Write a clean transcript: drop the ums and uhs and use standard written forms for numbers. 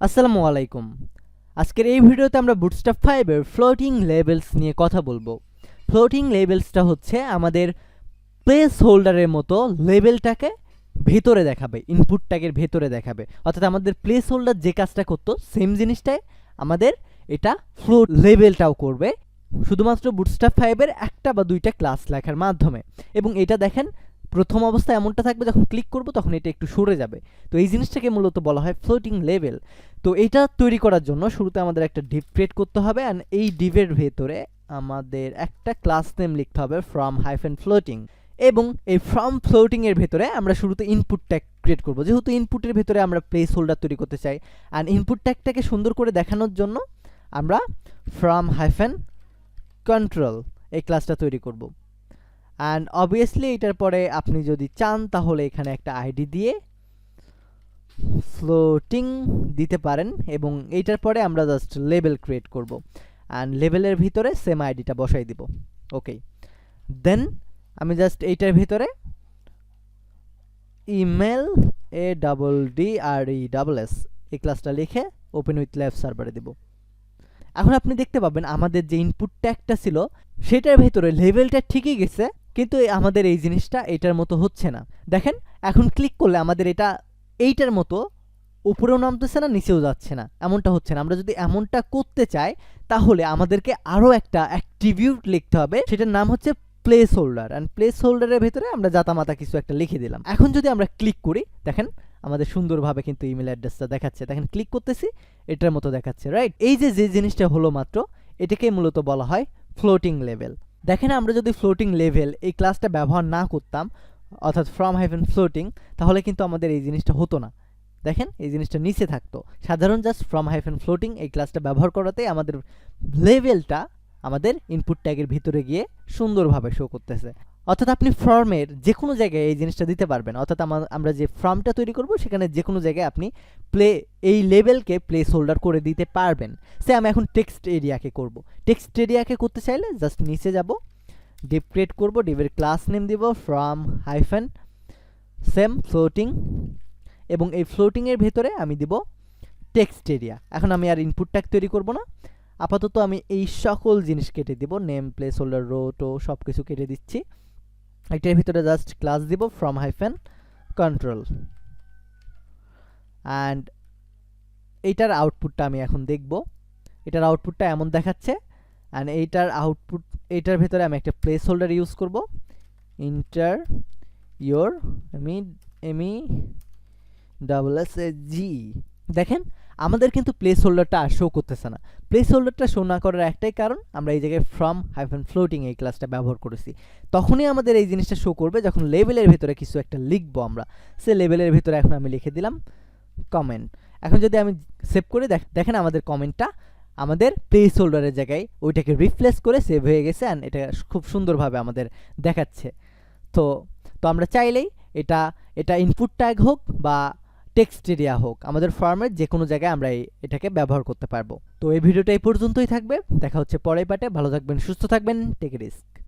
আসসালামু আলাইকুম। আজকের এই ভিডিওতে আমরা বুটস্ট্র্যাপ 5 এর ফ্লোটিং লেবেলস নিয়ে কথা বলবো। ফ্লোটিং লেবেলসটা হচ্ছে আমাদের প্লেস হোল্ডারের মতো লেবেলটাকে ভেতরে দেখাবে, ইনপুট ট্যাগের ভেতরে দেখাবে। অর্থাৎ আমাদের প্লেস হোল্ডার যে কাজটা করতো সেম জিনিসটাই আমাদের এটা ফ্লোট লেবেলটাও করবে, শুধুমাত্র বুটস্ট্র্যাপ 5 এর একটা বা দুইটা ক্লাস লেখার মাধ্যমে। এবং এটা দেখেন প্রথম অবস্থায় এমনটা থাকবে, যখন ক্লিক করব তখন এটা একটু সরে যাবে। তো এই জিনিসটাকে মূলত বলা হয় ফ্লোটিং লেভেল। তো এটা তৈরি করার জন্য শুরুতে আমাদের একটা ডিভ ক্রিয়েট করতে হবে, অ্যান্ড এই ডিভের ভেতরে আমাদের একটা ক্লাস নেম লিখতে হবে ফ্রম হাইফেন ফ্লোটিং। এবং এই ফ্রম ফ্লোটিং এর ভেতরে আমরা শুরুতে ইনপুট ট্যাগ ক্রিয়েট করব, যেহেতু ইনপুটের ভেতরে আমরা প্লেস হোল্ডার তৈরি করতে চাই। অ্যান্ড ইনপুট ট্যাগটাকে সুন্দর করে দেখানোর জন্য আমরা ফ্রম হাইফেন কন্ট্রোল এই ক্লাসটা তৈরি করব। অ্যান্ড অবভিয়াসলি এটার পরে আপনি যদি চান তাহলে এখানে একটা আইডি দিয়ে ফ্লোটিং দিতে পারেন, এবং এইটার পরে আমরা জাস্ট লেবেল ক্রিয়েট করব। অ্যান্ড লেবেলের ভিতরে সেম আইডিটা বসাই দিব। ওকে, দেন আমি জাস্ট এইটার ভিতরে ইমেল ADDRESS এই ক্লাসটা লিখে ওপেন উইথ ল্যাব সার্ভারে দেব। এখন আপনি দেখতে পাবেন আমাদের যে ইনপুট ট্যাগটা ছিল সেটার ভেতরে লেভেলটা ঠিকই গেছে, কিন্তু আমাদের এই জিনিসটা এটার মতো হচ্ছে না। দেখেন এখন ক্লিক করলে আমাদের এটা এইটার মতো উপরেও নামতেছে না, নিচেও যাচ্ছে না, এমনটা হচ্ছে না। আমরা যদি এমনটা করতে চাই তাহলে আমাদেরকে আরও একটা অ্যাট্রিবিউট লিখতে হবে, সেটার নাম হচ্ছে প্লেস হোল্ডার। অ্যান্ড প্লেস হোল্ডারের ভেতরে আমরা জাতামাতা কিছু একটা লিখে দিলাম। এখন যদি আমরা ক্লিক করি দেখেন আমাদের সুন্দরভাবে কিন্তু ইমেল অ্যাড্রেসটা দেখাচ্ছে। দেখেন ক্লিক করতেছি এটার মতো দেখাচ্ছে, রাইট? এই যে জিনিসটা হলো মাত্র, এটাকে মূলত বলা হয় ফ্লোটিং লেভেল। দেখেন আমরা যদি ফ্লোটিং লেভেল এই ক্লাসটা ব্যবহার না করতাম, অর্থাৎ ফ্রম হাইফেন ফ্লোটিং, তাহলে কিন্তু আমাদের এই জিনিসটা হতো না। দেখেন এই জিনিসটা নিচে থাকতো। সাধারণ জাস্ট ফ্রম হাইফেন ফ্লোটিং এই ক্লাসটা ব্যবহার করাতে আমাদের লেভেলটা আমাদের ইনপুট ট্যাগের ভিতরে গিয়ে সুন্দরভাবে শো করতেছে। অর্থাৎ আপনি ফর্মের যে কোনো জায়গায় এই জিনিসটা দিতে পারবেন। অর্থাৎ আমরা যে ফর্মটা তৈরি করব সেখানে যে কোনো জায়গায় আপনি এই লেভেলকে প্লেস হোল্ডার করে দিতে পারবেন। সে আমি এখন টেক্সট এরিয়াকে করব। টেক্সট এরিয়াকে করতে চাইলে জাস্ট নিচে যাব, ডিভ ক্রিয়েট করব, ডিভের ক্লাস নেম দিব ফ্রম হাইফেন সেম ফ্লোটিং, এবং এই ফ্লোটিংয়ের ভেতরে আমি দিব টেক্সট এরিয়া। এখন আমি আর ইনপুট ট্যাগ তৈরি করব না, আপাতত আমি এই সকল জিনিস কেটে দিব, নেম প্লেস হোল্ডার রো টো সব কিছু কেটে দিচ্ছি। এটার ভিতরে জাস্ট ক্লাস দিব ফ্রম হাইফেন কন্ট্রোল। অ্যান্ড এইটার আউটপুটটা আমি এখন দেখব। এটার আউটপুটটা এমন দেখাচ্ছে। অ্যান্ড এইটার ভেতরে আমি একটা প্লেস হোল্ডার ইউজ করব, ইন্টার ইয়োর MESSG। দেখেন আমাদের কিন্তু প্লেস হোল্ডারটা আর শো করতেছে না। প্লেস হোল্ডারটা শো না করার একটাই কারণ, আমরা এই জায়গায় ফ্রম হাইফেন ফ্লোটিং এই ক্লাসটা ব্যবহার করেছি। তখনই আমাদের এই জিনিসটা শো করবে যখন লেভেলের ভিতরে কিছু একটা লিখবো আমরা। সে লেভেলের ভিতরে এখন আমি লিখে দিলাম কমেন্ট। এখন যদি আমি সেভ করে দেখেন আমাদের কমেন্টটা আমাদের প্লেস হোল্ডারের জায়গায় ওইটাকে রিপ্লেস করে সেভ হয়ে গেছে, অ্যান্ড এটা খুব সুন্দরভাবে আমাদের দেখাচ্ছে। তো আমরা চাইলেই এটা ইনপুট ট্যাগ হোক বা টেক্সট এরিয়া হোক, আমাদের ফর্মের যে কোনো জায়গায় আমরা এটাকে ব্যবহার করতে পারবো। তো এই ভিডিওটা এই পর্যন্তই থাকবে, দেখা হচ্ছে পরের পার্টে। ভালো থাকবেন, সুস্থ থাকবেন, টেক ইট ইজি।